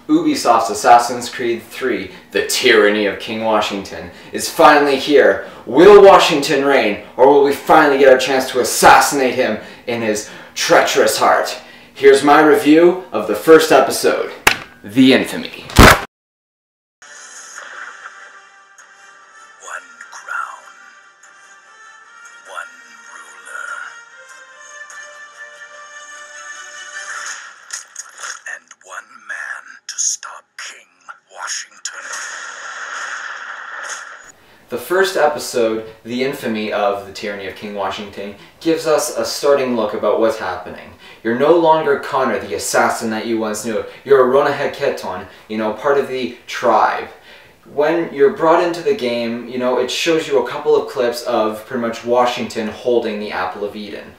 Ubisoft's Assassin's Creed 3, The Tyranny of King Washington, is finally here. Will Washington reign, or will we finally get our chance to assassinate him in his treacherous heart? Here's my review of the first episode, The Infamy. One crown, one ruler, and one man to stop King Washington. The first episode, The Infamy of The Tyranny of King Washington, gives us a starting look about what's happening. You're no longer Connor, the assassin that you once knew. You're a Ronaheketon, part of the tribe. When you're brought into the game, it shows you a couple of clips of pretty much Washington holding the Apple of Eden.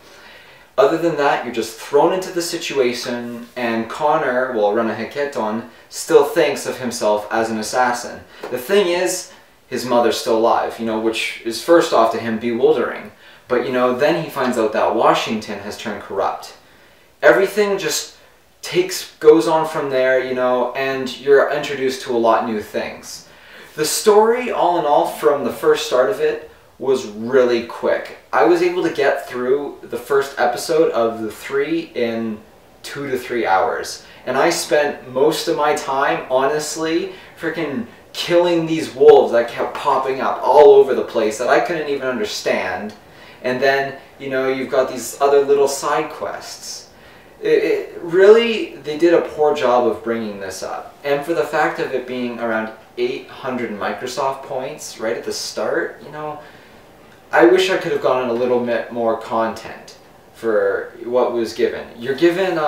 Other than that, you're just thrown into the situation, and Connor, Ronaheketon, still thinks of himself as an assassin. The thing is, his mother's still alive, which is first off to him bewildering. But, then he finds out that Washington has turned corrupt. Everything just goes on from there, and you're introduced to a lot of new things. The story, all in all, from the first start of it, was really quick. I was able to get through the first episode of the 3 in 2 to 3 hours. And I spent most of my time, honestly, freaking killing these wolves that kept popping up all over the place that I couldn't even understand. And then, you've got these other little side quests. Really, they did a poor job of bringing this up. And for the fact of it being around 800 Microsoft points right at the start, I wish I could have gotten a little bit more content for what was given. You're given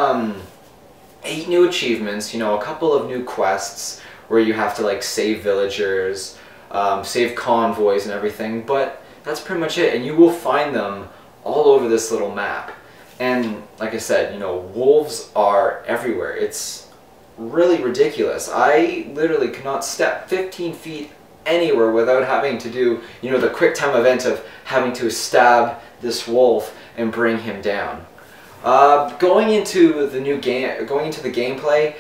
8 new achievements, a couple of new quests where you have to save villagers, save convoys and everything, but that's pretty much it. And you will find them all over this little map. And like I said, wolves are everywhere. It's really ridiculous. I literally could not step 15 feet anywhere without having to do, the quick time event of having to stab this wolf and bring him down. Going into the gameplay,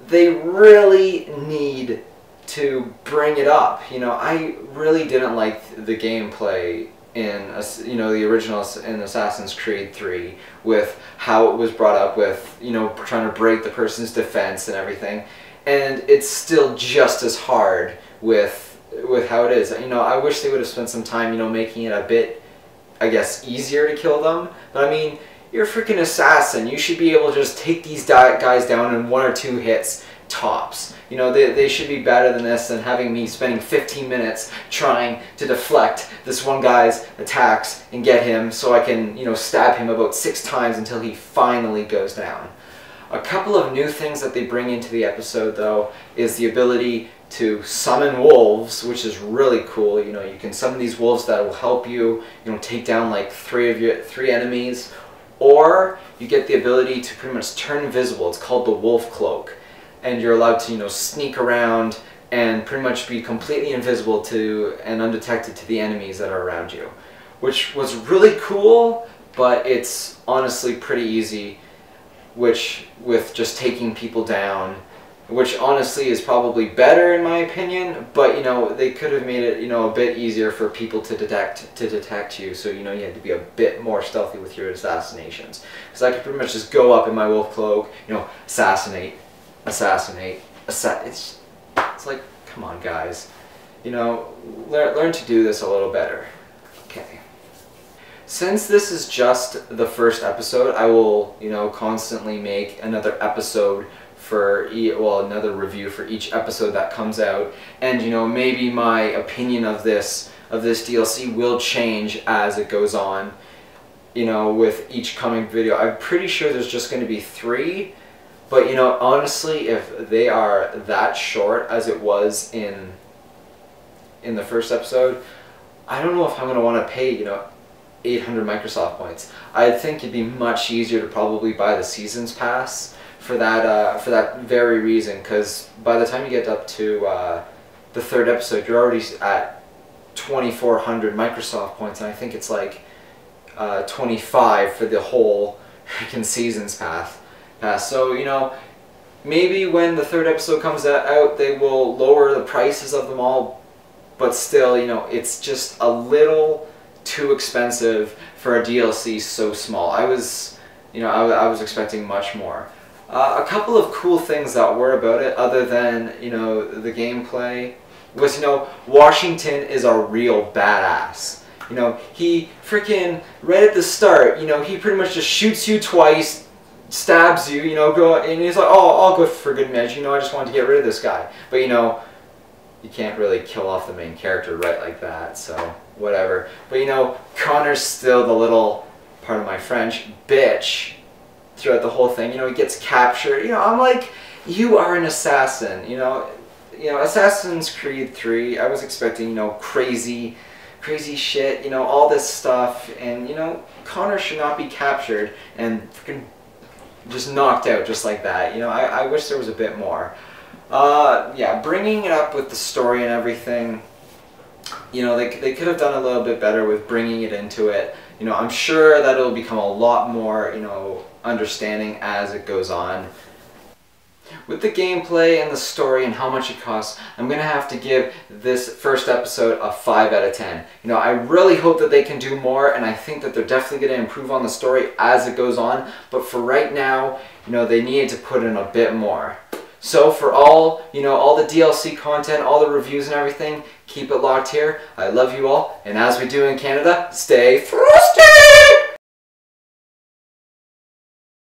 they really need to bring it up. I really didn't like the gameplay in the original in Assassin's Creed 3 with how it was brought up with trying to break the person's defense and everything, and it's still just as hard with how it is. I wish they would have spent some time making it a bit, I guess, easier to kill them. But I mean, you're a freaking assassin. You should be able to just take these guys down in 1 or 2 hits tops. They should be better than this than having me spending 15 minutes trying to deflect this one guy's attacks and get him so I can, stab him about 6 times until he finally goes down. A couple of new things that they bring into the episode, though, is the ability to summon wolves, which is really cool. You can summon these wolves that will help you, take down like 3 enemies, or you get the ability to pretty much turn invisible. It's called the wolf cloak. And you're allowed to, sneak around and pretty much be completely invisible to and undetected to the enemies that are around you. Which was really cool, but it's honestly pretty easy, with just taking people down, which honestly is probably better in my opinion, but they could have made it a bit easier for people to detect you, so you had to be a bit more stealthy with your assassinations. Because I could pretty much just go up in my wolf cloak, assassinate. It's like, come on guys, learn to do this a little better. Okay. Since this is just the first episode, I will, constantly make another episode for another review for each episode that comes out, and maybe my opinion of this DLC will change as it goes on, with each coming video. I'm pretty sure there's just going to be 3. But honestly, if they are that short as it was in the first episode, I don't know if I'm going to want to pay 800 Microsoft points. I think it'd be much easier to probably buy the Seasons Pass for that very reason. Because by the time you get up to the 3rd episode, you're already at 2,400 Microsoft points, and I think it's like 25 for the whole freaking Seasons Pass. So maybe when the third episode comes out, they will lower the prices of them all, but still, you know, it's just a little too expensive for a DLC so small. I was expecting much more. A couple of cool things that were about it, other than, you know, the gameplay, was, you know, Washington is a real badass. You know, he freaking, right at the start, you know, he pretty much just shoots you twice, stabs you, you know, and he's like, oh, I'll go for good measure, you know, I just wanted to get rid of this guy. But, you know, you can't really kill off the main character right like that, so whatever. But, you know, Connor's still the little, pardon my French, bitch throughout the whole thing. You know, he gets captured. You know, I'm like, you are an assassin, you know. You know, Assassin's Creed 3, I was expecting, you know, crazy shit, you know, all this stuff, and, you know, Connor should not be captured and freaking just knocked out just like that. You know, I wish there was a bit more. Yeah, bringing it up with the story and everything, you know, they could have done a little bit better with bringing it into it. You know, I'm sure that it'll become a lot more, you know, understanding as it goes on. With the gameplay and the story and how much it costs, I'm going to have to give this first episode a 5 out of 10. You know, I really hope that they can do more, and I think that they're definitely going to improve on the story as it goes on. But for right now, you know, they needed to put in a bit more. So for all, you know, all the DLC content, all the reviews and everything, keep it locked here. I love you all, and as we do in Canada, stay frosty!